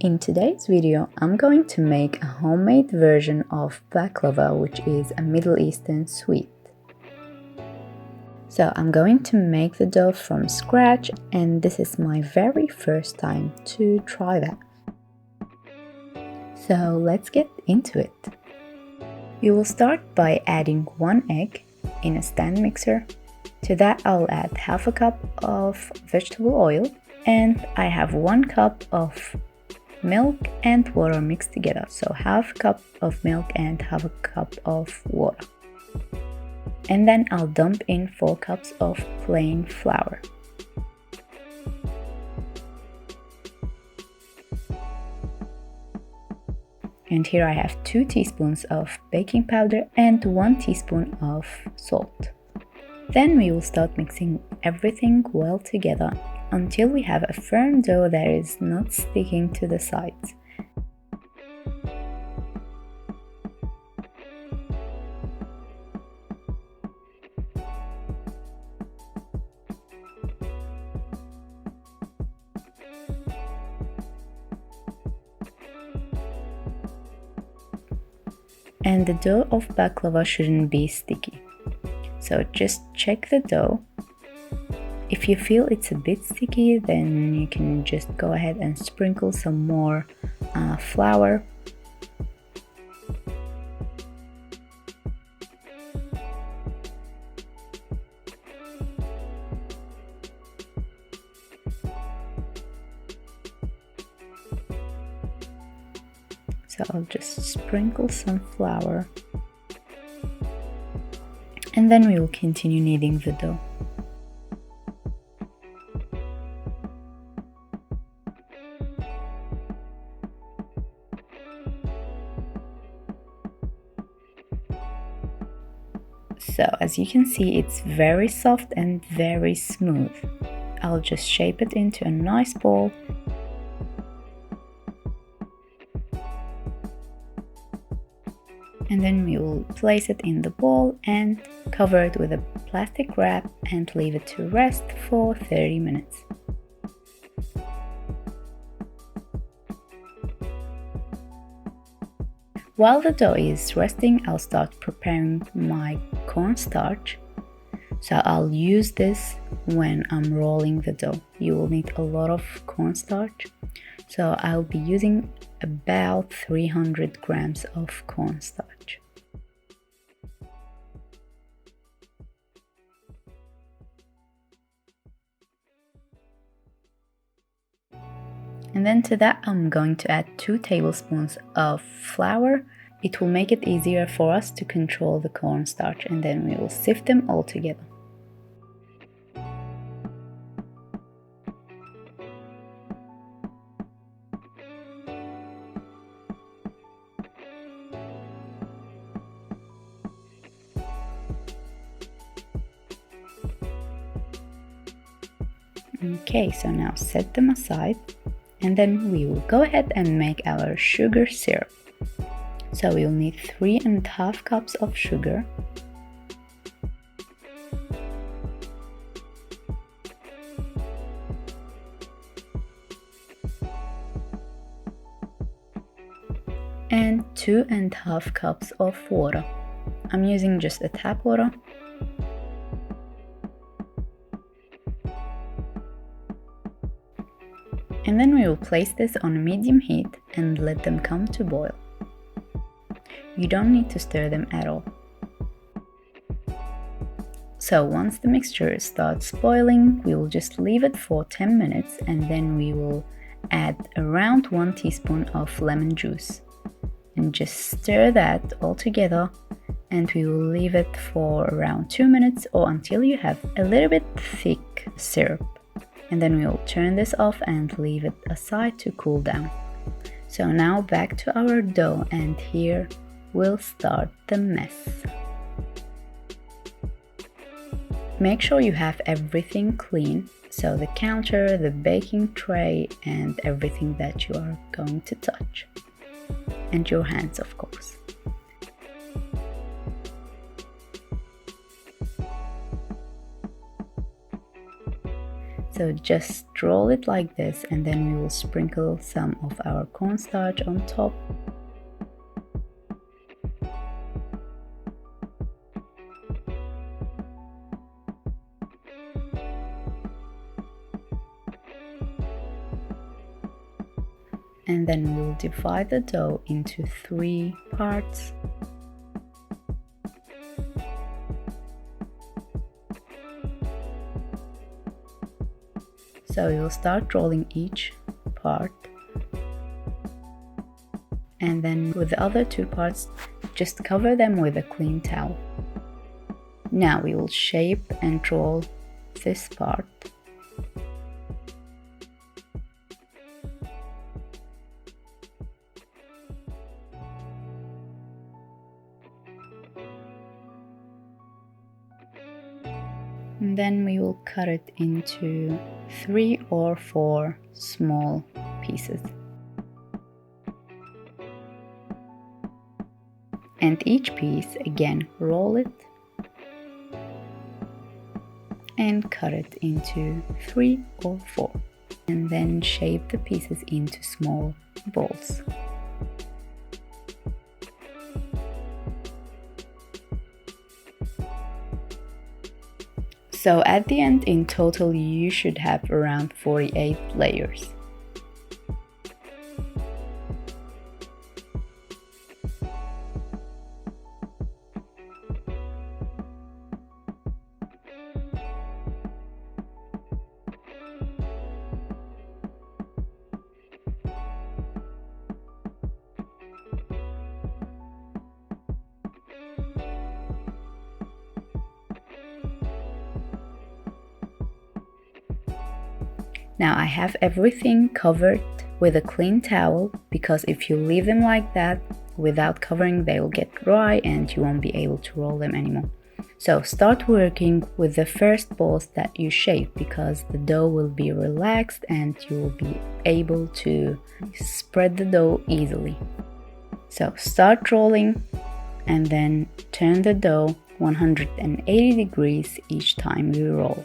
In today's video, I'm going to make a homemade version of baklava, which is a Middle Eastern sweet. So I'm going to make the dough from scratch, and this is my very first time to try that. So let's get into it. We will start by adding 1 egg in a stand mixer. To that I'll add half a cup of vegetable oil, and I have 1 cup of milk and water mixed together. So half a cup of milk and half a cup of water. And then I'll dump in 4 cups of plain flour. And here I have 2 teaspoons of baking powder and 1 teaspoon of salt. Then we will start mixing everything well together until we have a firm dough that is not sticking to the sides. And the dough of baklava shouldn't be sticky. So just check the dough. If you feel it's a bit sticky, then you can just go ahead and sprinkle some more flour. So I'll just sprinkle some flour, and then we will continue kneading the dough. So as you can see, it's very soft and very smooth. I'll just shape it into a nice ball. And then we will place it in the bowl and cover it with a plastic wrap and leave it to rest for 30 minutes. While the dough is resting, I'll start preparing my cornstarch. So I'll use this when I'm rolling the dough. You will need a lot of cornstarch. So I'll be using about 300 grams of cornstarch. And then to that I'm going to add 2 tablespoons of flour. It will make it easier for us to control the cornstarch, and then we will sift them all together. Okay, so now set them aside, and then we will go ahead and make our sugar syrup. So we will need 3½ cups of sugar, and 2½ cups of water. I'm using just a tap water. And then we will place this on a medium heat and let them come to boil. You don't need to stir them at all. So once the mixture starts boiling, we will just leave it for 10 minutes, and then we will add around 1 teaspoon of lemon juice. And just stir that all together, and we will leave it for around 2 minutes or until you have a little bit thick syrup. And then we will turn this off and leave it aside to cool down. So now back to our dough, and here we'll start the mess. Make sure you have everything clean, so the counter, the baking tray, and everything that you are going to touch. And your hands, of course. So just roll it like this, and then we will sprinkle some of our cornstarch on top. And then we'll divide the dough into 3 parts. So you'll start rolling each part, and then with the other 2 parts, just cover them with a clean towel. Now we will shape and roll this part. And then we will cut it into 3 or 4 small pieces. And each piece, again, roll it and cut it into 3 or 4. And then shape the pieces into small balls. So at the end, in total, you should have around 48 layers. Now I have everything covered with a clean towel, because if you leave them like that without covering, they will get dry and you won't be able to roll them anymore. So start working with the first balls that you shape, because the dough will be relaxed and you will be able to spread the dough easily. So start rolling and then turn the dough 180 degrees each time you roll.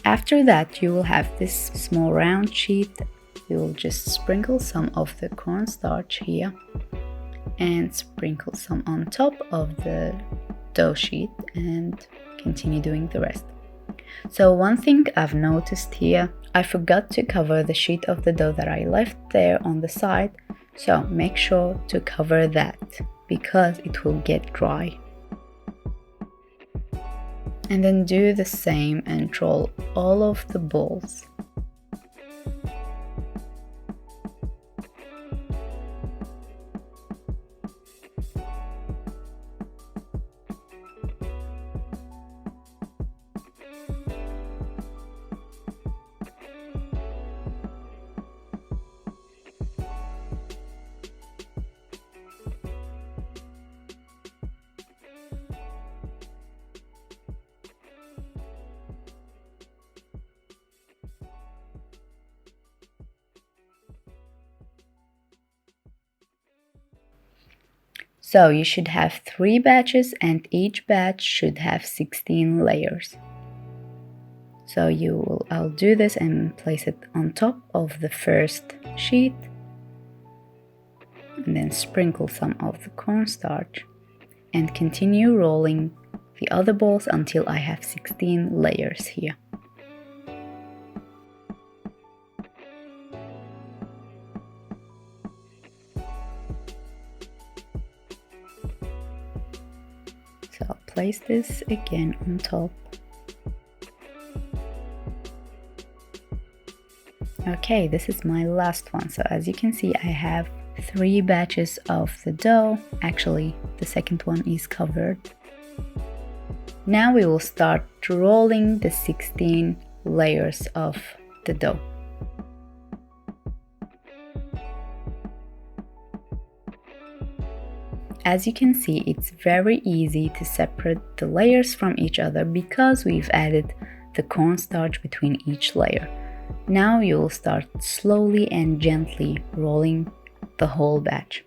After that, you will have this small round sheet. You will just sprinkle some of the cornstarch here and sprinkle some on top of the dough sheet and continue doing the rest. So one thing I've noticed here, I forgot to cover the sheet of the dough that I left there on the side. So make sure to cover that, because it will get dry. And then do the same and roll all of the balls. So you should have 3 batches and each batch should have 16 layers. So I'll do this and place it on top of the first sheet, and then sprinkle some of the cornstarch and continue rolling the other balls until I have 16 layers here. So I'll place this again on top. Okay, this is my last one. So as you can see, I have 3 batches of the dough. Actually, the second one is covered. Now we will start rolling the 16 layers of the dough. As you can see, it's very easy to separate the layers from each other because we've added the cornstarch between each layer. Now you'll start slowly and gently rolling the whole batch.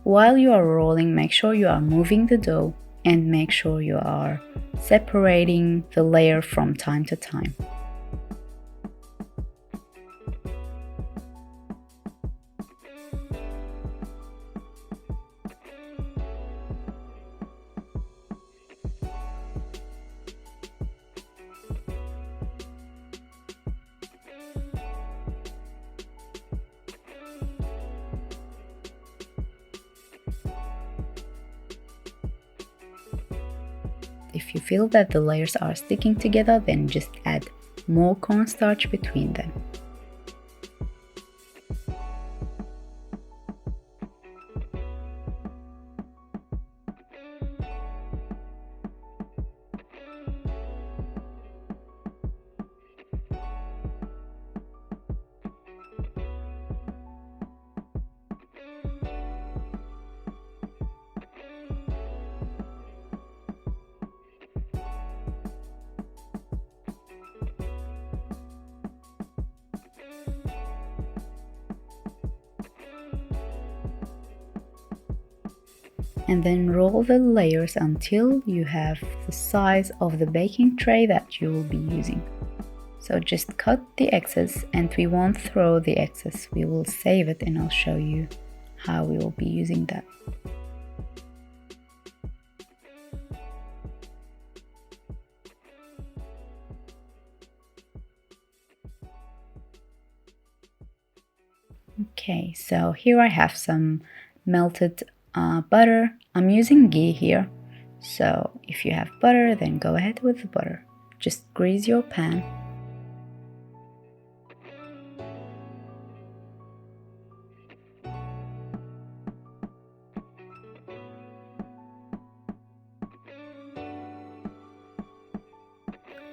While you are rolling, make sure you are moving the dough and make sure you are separating the layer from time to time. If you feel that the layers are sticking together, then just add more cornstarch between them. And then roll the layers until you have the size of the baking tray that you will be using. So just cut the excess, and we won't throw the excess, we will save it, and I'll show you how we will be using that. Okay, so here I have some melted butter. I'm using ghee here, so if you have butter, then go ahead with the butter. Just grease your pan.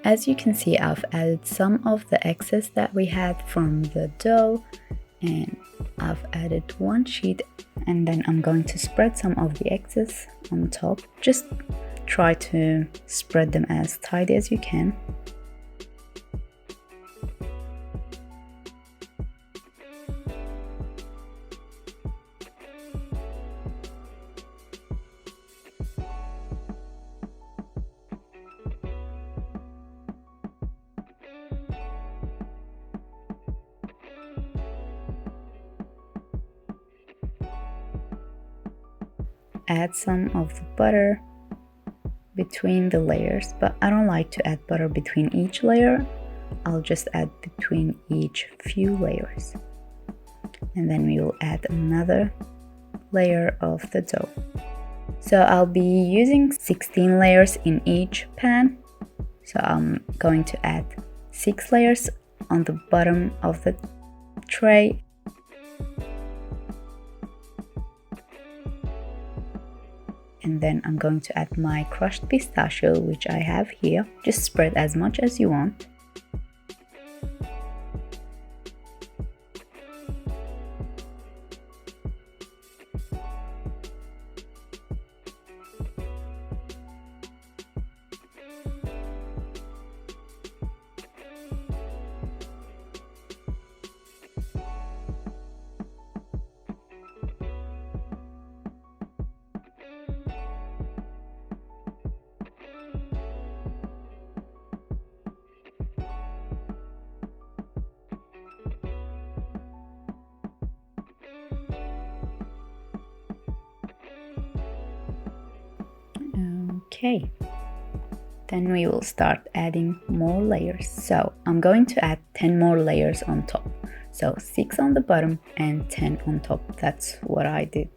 As you can see, I've added some of the excess that we had from the dough, and I've added one sheet, and then I'm going to spread some of the excess on top. Just try to spread them as tight as you can. Add some of the butter between the layers, but I don't like to add butter between each layer. I'll just add between each few layers, and then we will add another layer of the dough. So I'll be using 16 layers in each pan, so I'm going to add 6 layers on the bottom of the tray. And then I'm going to add my crushed pistachio, which I have here. Just spread as much as you want. Okay, then we will start adding more layers. So I'm going to add 10 more layers on top. So 6 on the bottom and 10 on top. That's what I did.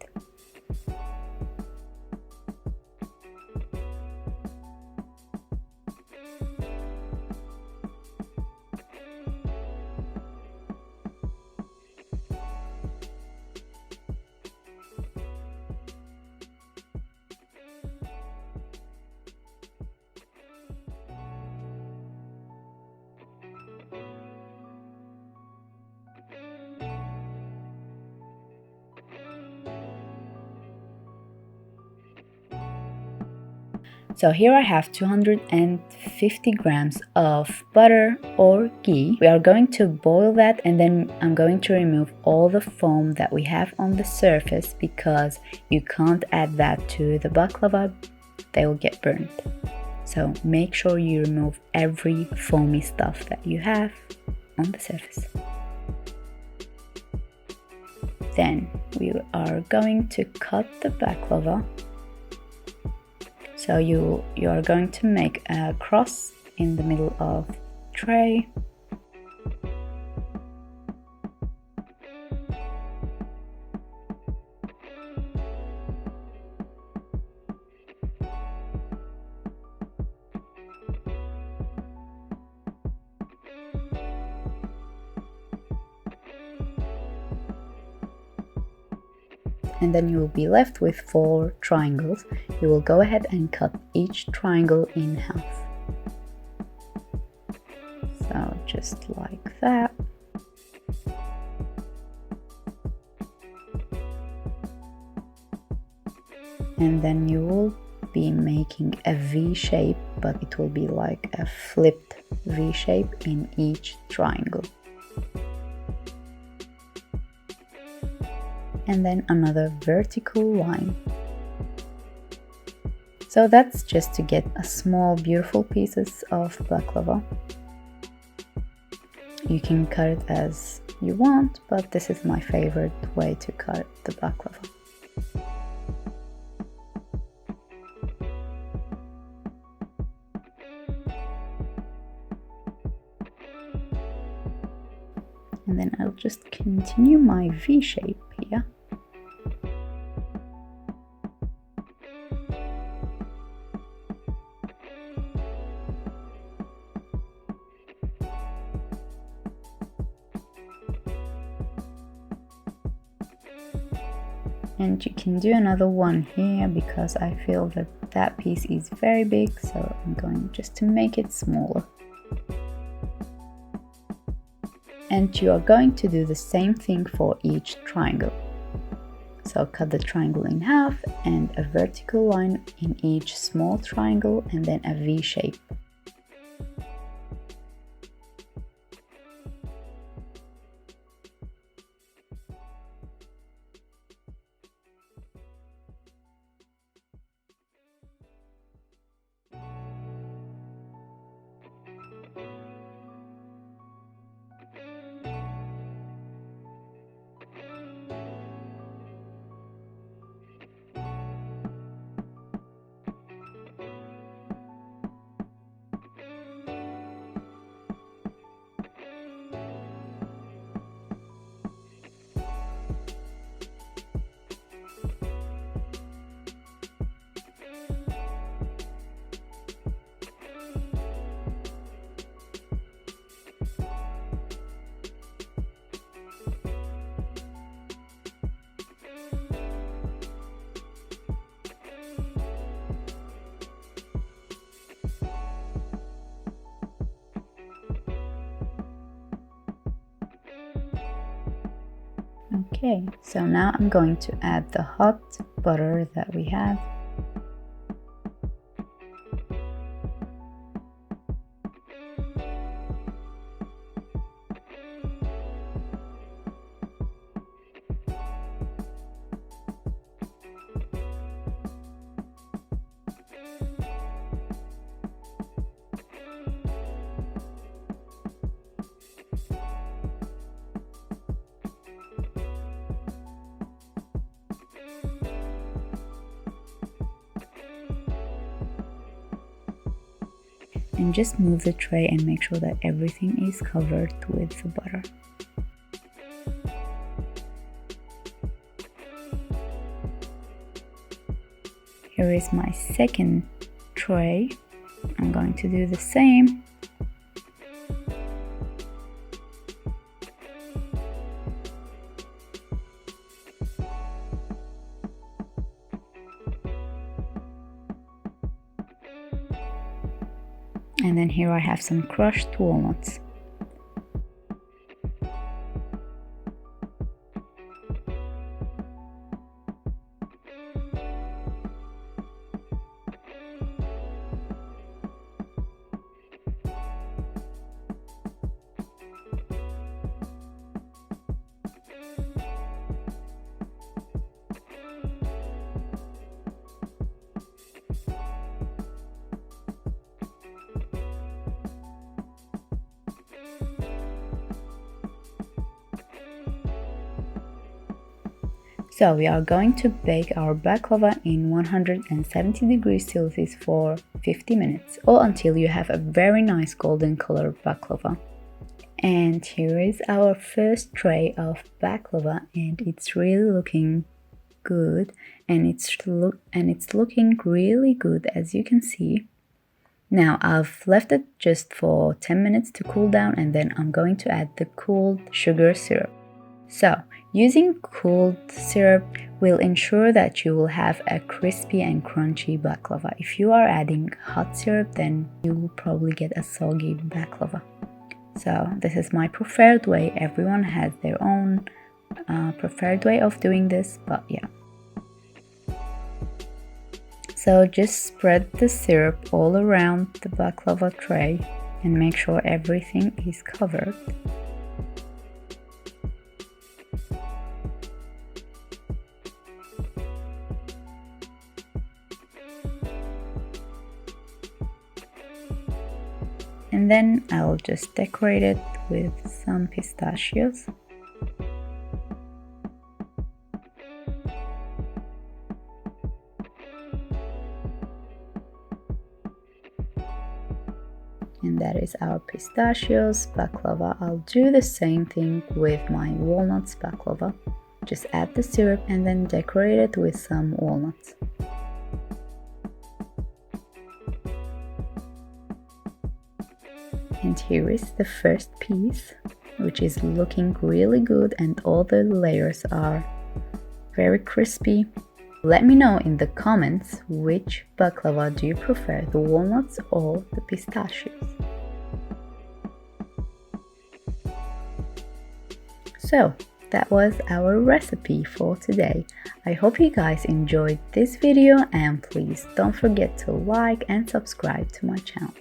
So here I have 250 grams of butter or ghee. We are going to boil that, and then I'm going to remove all the foam that we have on the surface because you can't add that to the baklava, they will get burnt. So make sure you remove every foamy stuff that you have on the surface. Then we are going to cut the baklava. So you are going to make a cross in the middle of the tray. And then you will be left with 4 triangles. You will go ahead and cut each triangle in half. So just like that. And then you will be making a V shape, but it will be like a flipped V shape in each triangle. And then another vertical line. So that's just to get a small beautiful pieces of baklava. You can cut it as you want, but this is my favorite way to cut the baklava. And then I'll just continue my V shape here. And you can do another one here because I feel that that piece is very big, so I'm going just to make it smaller. And you are going to do the same thing for each triangle. So cut the triangle in half and a vertical line in each small triangle and then a V shape. Okay, so now I'm going to add the hot butter that we have. And just move the tray and make sure that everything is covered with the butter. Here is my second tray. I'm going to do the same. And then here I have some crushed walnuts. So we are going to bake our baklava in 170 degrees Celsius for 50 minutes or until you have a very nice golden colored baklava. And here is our first tray of baklava, and it's really looking good, and it's looking really good, as you can see. Now I've left it just for 10 minutes to cool down, and then I'm going to add the cooled sugar syrup. So using cooled syrup will ensure that you will have a crispy and crunchy baklava. If you are adding hot syrup, then you will probably get a soggy baklava. So this is my preferred way. Everyone has their own preferred way of doing this, but yeah. So just spread the syrup all around the baklava tray and make sure everything is covered. And then I'll just decorate it with some pistachios. And that is our pistachios baklava. I'll do the same thing with my walnuts baklava. Just add the syrup and then decorate it with some walnuts. And here is the first piece, which is looking really good, and all the layers are very crispy. Let me know in the comments which baklava do you prefer, the walnuts or the pistachios. So that was our recipe for today. I hope you guys enjoyed this video, and please don't forget to like and subscribe to my channel.